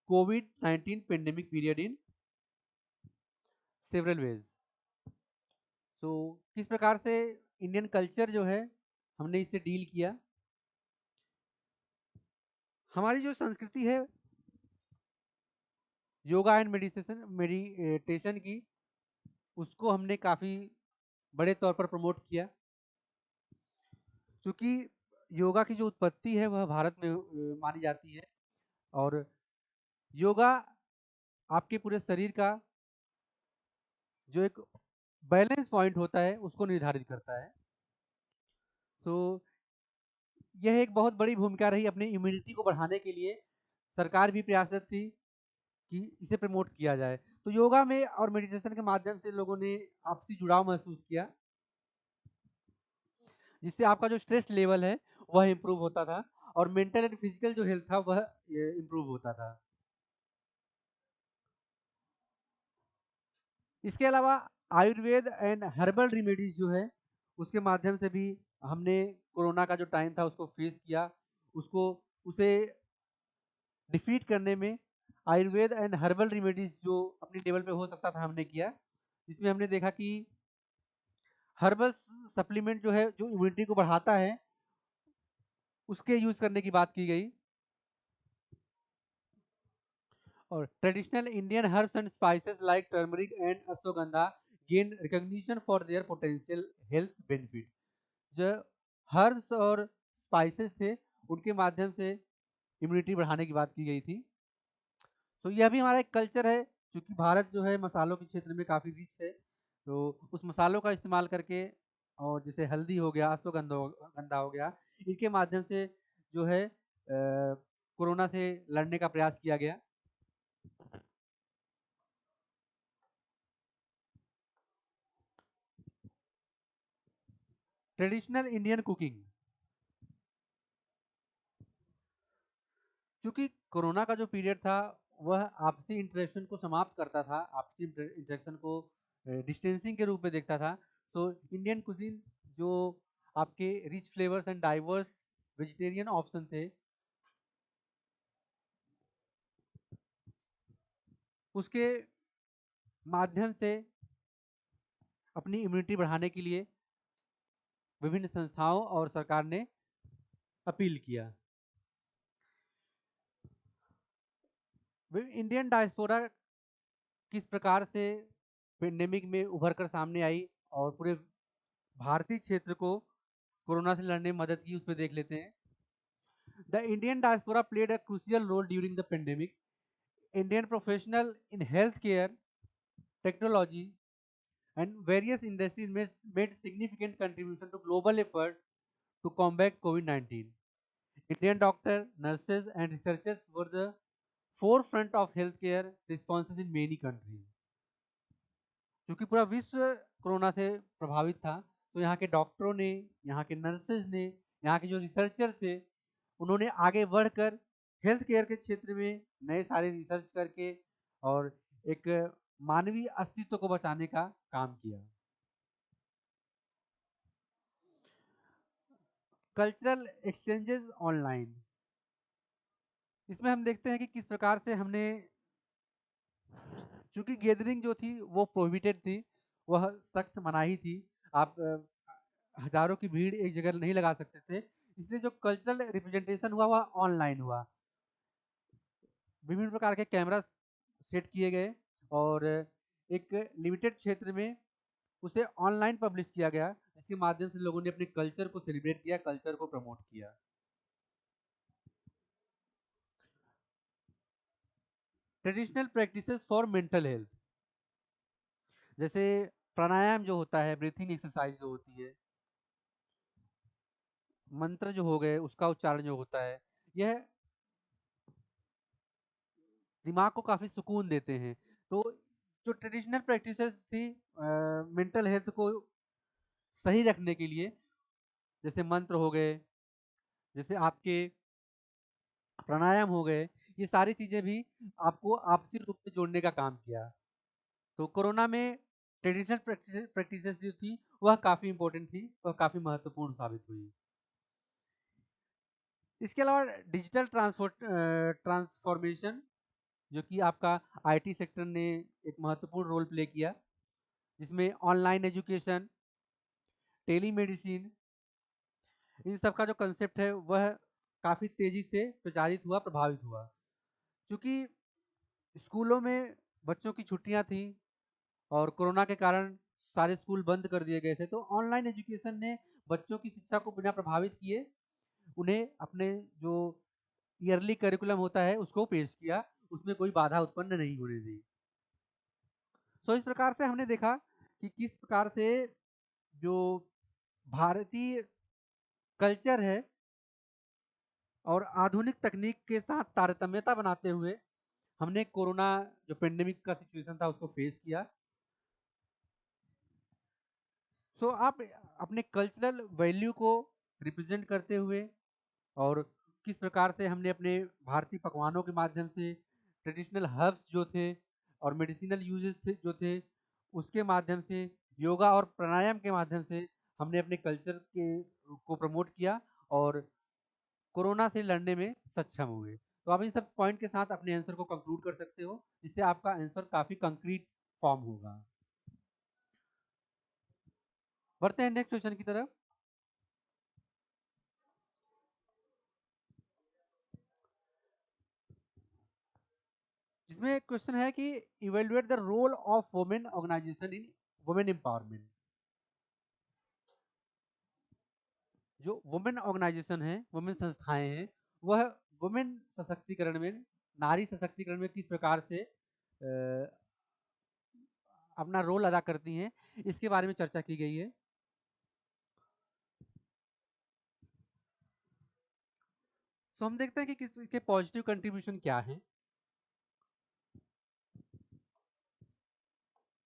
COVID-19 pandemic period in several ways. So किस प्रकार से इंडियन कल्चर जो है हमने इससे डील किया। हमारी जो संस्कृति है योगा एंड मेडिटेशन की, उसको हमने काफ़ी बड़े तौर पर प्रमोट किया। चूँकि योगा की जो उत्पत्ति है वह भारत में मानी जाती है और योगा आपके पूरे शरीर का जो एक बैलेंस पॉइंट होता है उसको निर्धारित करता है। सो यह एक बहुत बड़ी भूमिका रही अपनी इम्यूनिटी को बढ़ाने के लिए। सरकार भी प्रयासरत थी कि इसे प्रमोट किया जाए। तो योगा में और मेडिटेशन के माध्यम से लोगों ने आपसी जुड़ाव महसूस किया, जिससे आपका जो स्ट्रेस लेवल है वह इम्प्रूव होता था और मेंटल एंड फिजिकल जो हेल्थ था वह इम्प्रूव होता था। इसके अलावा आयुर्वेद एंड हर्बल रेमेडीज जो है उसके माध्यम से भी हमने कोरोना का जो टाइम था उसको फेस किया, उसको उसे डिफीट करने में आयुर्वेद एंड हर्बल रेमेडीज जो अपने लेवल पे हो सकता था हमने किया, जिसमें हमने देखा कि हर्बल सप्लीमेंट जो है जो इम्यूनिटी को बढ़ाता है उसके यूज करने की बात की गई और traditional Indian herbs and spices like turmeric and ashwagandha gain recognition for their potential health benefit. जो हर्ब्स और स्पाइसेस थे उनके माध्यम से इम्यूनिटी बढ़ाने की बात की गई थी। तो यह भी हमारा एक कल्चर है, क्योंकि भारत जो है मसालों के क्षेत्र में काफ़ी रिच है, तो उस मसालों का इस्तेमाल करके और जैसे हल्दी हो गया, गंधा हो गया, इनके माध्यम से जो है कोरोना से लड़ने का प्रयास किया गया। ट्रेडिशनल इंडियन कुकिंग, क्योंकि कोरोना का जो पीरियड था वह आपसी इंटरेक्शन को समाप्त करता था, आपसी इंटरेक्शन को डिस्टेंसिंग के रूप में देखता था। सो इंडियन कुजिन जो आपके rich flavours and diverse vegetarian option थे, उसके माध्यम से अपनी इम्यूनिटी बढ़ाने के लिए विभिन्न संस्थाओं और सरकार ने अपील किया। इंडियन डायस्पोरा किस प्रकार से पेंडेमिक में उभर कर सामने आई और पूरे भारतीय क्षेत्र को कोरोना से लड़ने में मदद की, उस पर देख लेते हैं। The Indian diaspora played a crucial role during the pandemic. Indian professional in health care, technology and various industries made significant contribution to global effort to combat COVID-19. Indian doctors, nurses, and researchers were the forefront of healthcare responses in many countries. क्योंकि पूरा विश्व corona से प्रभावित था, तो यहाँ के डॉक्टरों ने, यहाँ के नर्सेज ने, यहाँ के जो रिसर्चर थे, उन्होंने आगे बढ़कर हेल्थ केयर के क्षेत्र में नए सारे रिसर्च करके और एक मानवीय अस्तित्व को बचाने का काम किया। कल्चरल एक्सचेंजेस ऑनलाइन, इसमें हम देखते हैं कि किस प्रकार से हमने, चूंकि गैदरिंग जो थी वो प्रोहिबिटेड थी, वह सख्त मनाही थी। आप हजारों की भीड़ एक जगह नहीं लगा सकते थे, इसलिए जो कल्चरल रिप्रेजेंटेशन हुआ वह ऑनलाइन हुआ। विभिन्न प्रकार के कैमरा सेट किए गए और एक लिमिटेड क्षेत्र में उसे ऑनलाइन पब्लिश किया गया, जिसके माध्यम से लोगों ने अपने कल्चर को सेलिब्रेट किया, कल्चर को प्रमोट किया। Traditional practices for mental health, जैसे प्राणायाम जो होता है, ब्रीथिंग एक्सरसाइज जो होती है, मंत्र जो हो गए उसका उच्चारण जो होता है, यह दिमाग को काफ़ी सुकून देते हैं। तो जो ट्रेडिशनल प्रैक्टिसेस थी मेंटल हेल्थ को सही रखने के लिए, जैसे मंत्र हो गए, जैसे आपके प्राणायाम हो गए, ये सारी चीज़ें भी आपको आपसी रूप से जोड़ने का काम किया। तो कोरोना में ट्रेडिशनल प्रैक्टिसेस जो थी, वह काफ़ी इम्पोर्टेंट थी, वह काफ़ी महत्वपूर्ण साबित हुई। इसके अलावा डिजिटल ट्रांसफॉर्मेशन, जो कि आपका आईटी सेक्टर ने एक महत्वपूर्ण रोल प्ले किया, जिसमें ऑनलाइन एजुकेशन, टेलीमेडिसिन, इन सब का जो कंसेप्ट है वह काफ़ी तेज़ी से प्रचारित हुआ, प्रभावित हुआ। चूँकि स्कूलों में बच्चों की छुट्टियाँ थी और कोरोना के कारण सारे स्कूल बंद कर दिए गए थे, तो ऑनलाइन एजुकेशन ने बच्चों की शिक्षा को बिना प्रभावित किए उन्हें अपने जो ईयरली करिकुलम होता है उसको पेश किया, उसमें कोई बाधा उत्पन्न नहीं होने दी। सो इस प्रकार से हमने देखा कि किस प्रकार से जो भारतीय कल्चर है और आधुनिक तकनीक के साथ तारतम्यता बनाते हुए हमने कोरोना जो पेंडेमिक का सिचुएशन था उसको फेस किया। सो आप अपने कल्चरल वैल्यू को रिप्रेजेंट करते हुए और किस प्रकार से हमने अपने भारतीय पकवानों के माध्यम से ट्रेडिशनल हर्ब्स जो थे और मेडिसिनल यूजेस थे जो थे उसके माध्यम से योगा और प्राणायाम के माध्यम से हमने अपने कल्चर के को प्रमोट किया और कोरोना से लड़ने में सक्षम हुए। तो आप इन सब पॉइंट के साथ अपने आंसर को कंक्लूड कर सकते हो, जिससे आपका आंसर काफी कंक्रीट फॉर्म होगा। बढ़ते हैं नेक्स्ट क्वेश्चन की तरफ। जिसमें क्वेश्चन है कि evaluate the role of women organization in women empowerment. जो वुमेन ऑर्गेनाइजेशन है, वुमेन संस्थाएं हैं, वह वुमेन सशक्तिकरण में, नारी सशक्तिकरण में किस प्रकार से अपना रोल अदा करती हैं, इसके बारे में चर्चा की गई है। तो हम देखते हैं कि इसके पॉजिटिव कंट्रीब्यूशन क्या है।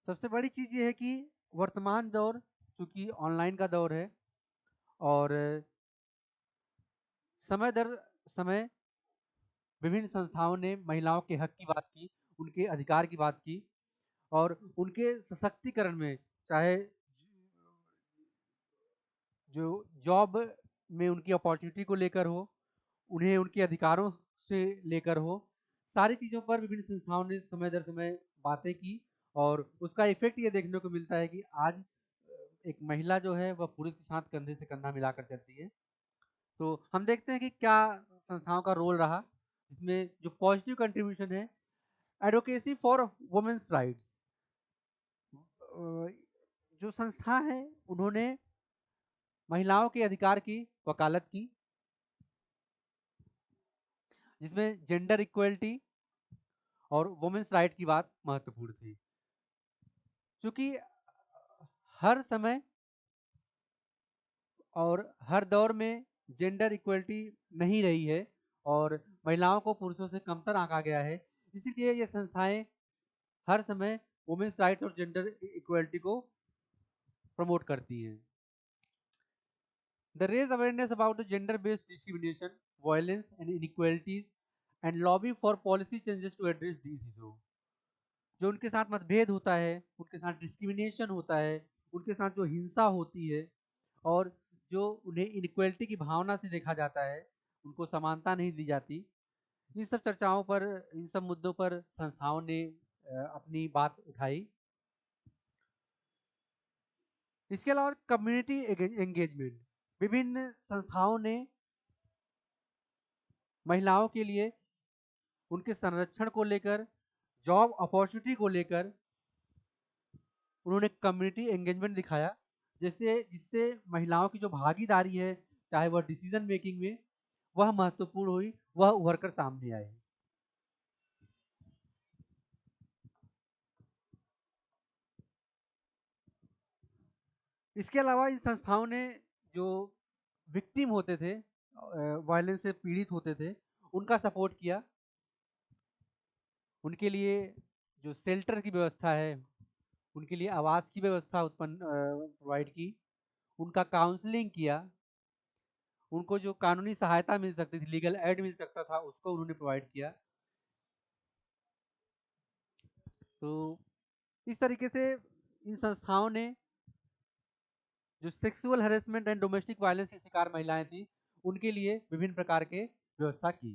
सबसे बड़ी चीज ये है कि वर्तमान दौर चूंकि ऑनलाइन का दौर है और समय दर समय विभिन्न संस्थाओं ने महिलाओं के हक की बात की, उनके अधिकार की बात की और उनके सशक्तिकरण में, चाहे जो जॉब में उनकी अपॉर्चुनिटी को लेकर हो, उन्हें उनके अधिकारों से लेकर हो, सारी चीज़ों पर विभिन्न संस्थाओं ने समय दर समय बातें की और उसका इफेक्ट ये देखने को मिलता है कि आज एक महिला जो है वह पुरुष के साथ कंधे से कंधा मिलाकर चलती है। तो हम देखते हैं कि क्या संस्थाओं का रोल रहा, जिसमें जो पॉजिटिव कंट्रीब्यूशन है, एडवोकेसी फॉर वुमेन्स राइट्स। जो संस्था है उन्होंने महिलाओं के अधिकार की वकालत की, जिसमें जेंडर इक्वलिटी और वुमेन्स राइट की बात महत्वपूर्ण थी। क्योंकि हर समय और हर दौर में जेंडर इक्वलिटी नहीं रही है और महिलाओं को पुरुषों से कमतर आंका गया है, इसीलिए ये संस्थाएं हर समय वुमेन्स राइट्स और जेंडर इक्वलिटी को प्रमोट करती हैं। The raise awareness about the gender-based discrimination, violence and inequalities and lobby for policy changes to address these issues। जो उनके साथ मतभेद होता है, उनके साथ डिस्क्रिमिनेशन होता है, उनके साथ जो हिंसा होती है और जो उन्हें इनइक्वालिटी की भावना से देखा जाता है, उनको समानता नहीं दी जाती, इन सब चर्चाओं पर, इन सब मुद्दों पर संस्थाओं ने अपनी बात उठाई। इसके अलावा कम्युनिटी एंगेजमेंट, विभिन्न संस्थाओं ने महिलाओं के लिए उनके संरक्षण को लेकर, जॉब अपॉर्चुनिटी को लेकर उन्होंने कम्युनिटी एंगेजमेंट दिखाया, जिससे महिलाओं की जो भागीदारी है, चाहे वह डिसीजन मेकिंग में, वह महत्वपूर्ण हुई, वह उभर कर सामने आई। इसके अलावा इन संस्थाओं ने जो विक्टिम होते थे, वायलेंस से पीड़ित होते थे, उनका सपोर्ट किया। उनके लिए जो शेल्टर की व्यवस्था है, उनके लिए आवास की व्यवस्था उत्पन्न प्रोवाइड की, उनका काउंसलिंग किया, उनको जो कानूनी सहायता मिल सकती थी, लीगल एड मिल सकता था, उसको उन्होंने प्रोवाइड किया। तो इस तरीके से इन संस्थाओं ने जो sexual harassment and domestic violence की शिकार महिलाएं थी, उनके लिए विभिन्न प्रकार के व्यवस्था की।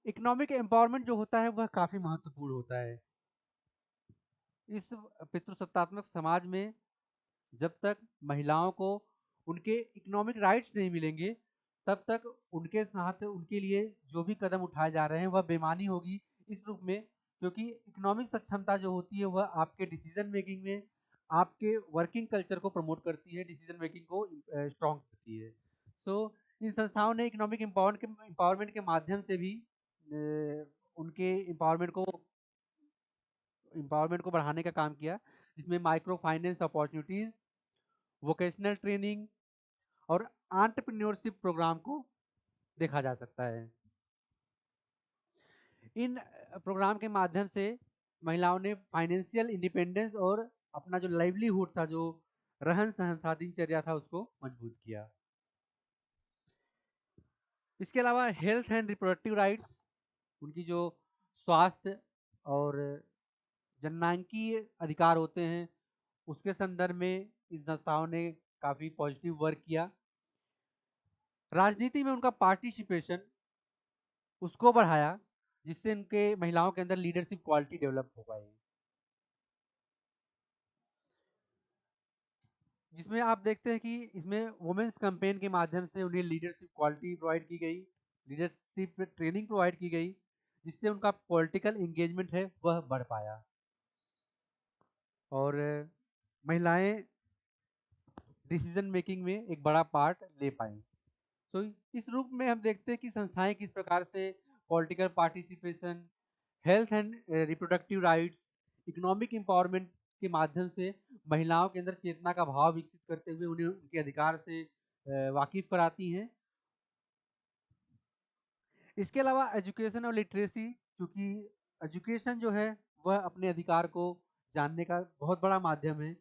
इकोनॉमिक एम्पावरमेंट जो होता है वह काफी महत्वपूर्ण होता है। इस पितृसत्तात्मक समाज में जब तक महिलाओं को उनके इकोनॉमिक राइट्स नहीं मिलेंगे, तब तक उनके साथ उनके लिए जो भी कदम उठाए जा रहे हैं वह बेमानी होगी, इस रूप में, क्योंकि इकोनॉमिक सक्षमता जो होती है वह आपके डिसीजन मेकिंग में, आपके वर्किंग कल्चर को प्रमोट करती है, डिसीजन मेकिंग को स्ट्रॉन्ग करती है। सो इन संस्थाओं ने इकोनॉमिक एम्पावरमेंट के माध्यम से भी उनके एम्पावरमेंट को बढ़ाने का काम किया, जिसमें micro finance opportunities, vocational training और एंटरप्रेन्योरशिप प्रोग्राम को देखा जा सकता है। इन प्रोग्राम के माध्यम से महिलाओं ने फाइनेंशियल इंडिपेंडेंस और अपना जो लाइवलीहुड था, जो रहन सहन था, दिनचर्या था, उसको मजबूत किया। इसके अलावा हेल्थ एंड रिप्रोडक्टिव राइट्स, उनकी जो स्वास्थ्य और जननांकीय अधिकार होते हैं, उसके संदर्भ में इस संस्थाओं ने काफी पॉजिटिव वर्क किया। राजनीति में उनका पार्टिसिपेशन, उसको बढ़ाया, जिससे उनके महिलाओं के अंदर लीडरशिप क्वालिटी डेवलप हो पाई। जिसमें आप देखते हैं कि इसमें वुमेन्स कैंपेन के माध्यम से उन्हें लीडरशिप क्वालिटी प्रोवाइड की गई, लीडरशिप ट्रेनिंग प्रोवाइड की गई, जिससे उनका पॉलिटिकल एंगेजमेंट है वह बढ़ पाया और महिलाएं डिसीजन मेकिंग में एक बड़ा पार्ट ले पाई। तो इस रूप में हम देखते हैं कि संस्थाएं किस प्रकार से political participation, health and reproductive rights, economic empowerment के माध्यम से महिलाओं के अंदर चेतना का भाव विकसित करते हुए उन्हें उनके अधिकार से वाकिफ कराती हैं। इसके अलावा एजुकेशन और लिटरेसी, क्योंकि एजुकेशन जो है वह अपने अधिकार को जानने का बहुत बड़ा माध्यम है,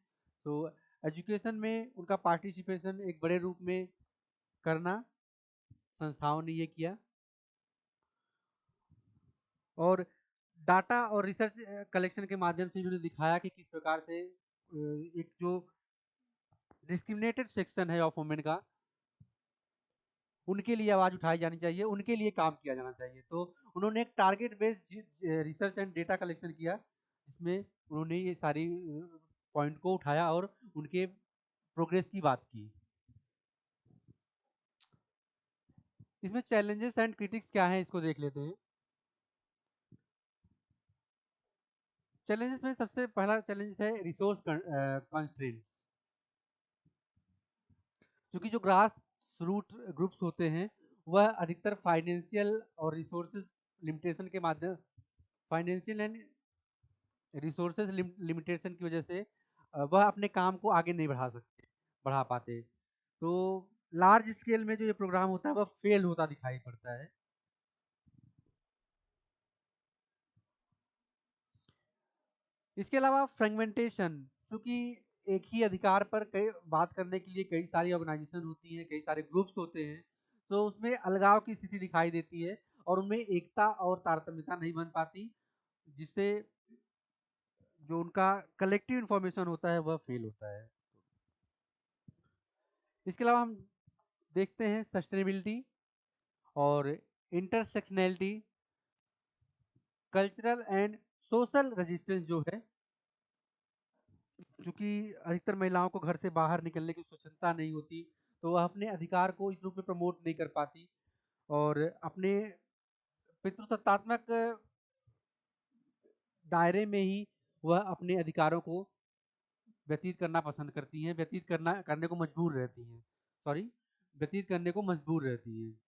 तो एजुकेशन में उनका पार्टिसिपेशन एक बड़े रूप में करना संस्थाओं ने ये किया। और डाटा और रिसर्च कलेक्शन के माध्यम से इन्होंने दिखाया कि किस प्रकार से एक जो डिस्क्रिमिनेटेड सेक्शन है ऑफ वुमेन का, उनके लिए आवाज उठाई जानी चाहिए, उनके लिए काम किया जाना चाहिए। तो उन्होंने एक target based research and data collection किया, जिसमें उन्होंने ये सारी पॉइंट को उठाया और उनके प्रोग्रेस की बात की। इसमें चैलेंजेस एंड क्रिटिक्स क्या है, इसको देख लेते हैं। चैलेंजेस में सबसे पहला चैलेंज है रिसोर्स कंस्ट्रेंट्स, क्योंकि जो ग्रास रूट ग्रुप्स होते हैं वह अधिकतर फाइनेंशियल और रिसोर्सेज लिमिटेशन के माध्यम, फाइनेंशियल एंड रिसोर्सेज लिमिटेशन की वजह से वह अपने काम को आगे नहीं बढ़ा पाते। तो लार्ज स्केल में जो ये प्रोग्राम होता है वह फेल होता दिखाई पड़ता है। इसके अलावा फ्रेगमेंटेशन, क्योंकि एक ही अधिकार पर कई बात करने के लिए कई सारी ऑर्गेनाइजेशन होती हैं, कई सारे ग्रुप्स होते हैं, तो उसमें अलगाव की स्थिति दिखाई देती है और उनमें एकता और तारतम्यता नहीं बन पाती, जिससे जो उनका कलेक्टिव इंफॉर्मेशन होता है वह फेल होता है। इसके अलावा हम देखते हैं सस्टेनेबिलिटी और intersectionality, cultural and social resistance जो है, क्योंकि अधिकतर महिलाओं को घर से बाहर निकलने की स्वतंत्रता नहीं होती, तो वह अपने अधिकार को इस रूप में प्रमोट नहीं कर पाती और अपने पितृसत्तात्मक दायरे में ही वह अपने अधिकारों को व्यतीत करना पसंद करती हैं, करने को मजबूर रहती हैं, सॉरी, व्यतीत करने को मजबूर रहती हैं।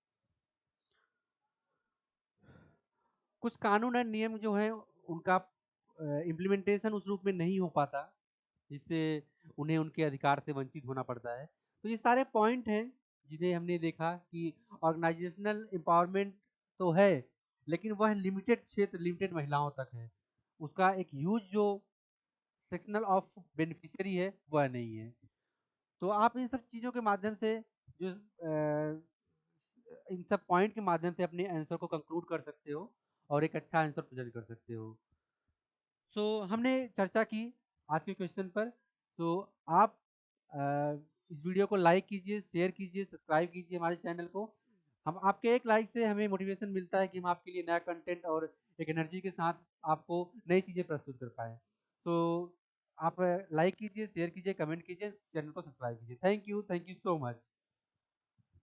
कुछ कानून और नियम जो है उनका इम्प्लीमेंटेशन उस रूप में नहीं हो पाता, जिससे उन्हें उनके अधिकार से वंचित होना पड़ता है। तो ये सारे पॉइंट हैं जिन्हें हमने देखा कि ऑर्गेनाइजेशनल एम्पावरमेंट तो है, लेकिन वह लिमिटेड क्षेत्र, लिमिटेड महिलाओं तक है। उसका एक ह्यूज जो सेक्शनल ऑफ बेनिफिशियरी है, वह नहीं है। तो आप इन सब चीज़ों के माध्यम से जो इन सब पॉइंट के माध्यम से अपने आंसर को कंक्लूड कर सकते हो और एक अच्छा आंसर प्रेजेंट कर सकते हो। सो हमने चर्चा की आज के क्वेश्चन पर। तो आप इस वीडियो को लाइक कीजिए, शेयर कीजिए, सब्सक्राइब कीजिए हमारे चैनल को। हम आपके एक लाइक से हमें मोटिवेशन मिलता है कि हम आपके लिए नया कंटेंट और एक एनर्जी के साथ आपको नई चीज़ें प्रस्तुत कर पाएँ। तो आप लाइक कीजिए, शेयर कीजिए, कमेंट कीजिए, चैनल को सब्सक्राइब कीजिए। Thank you so much.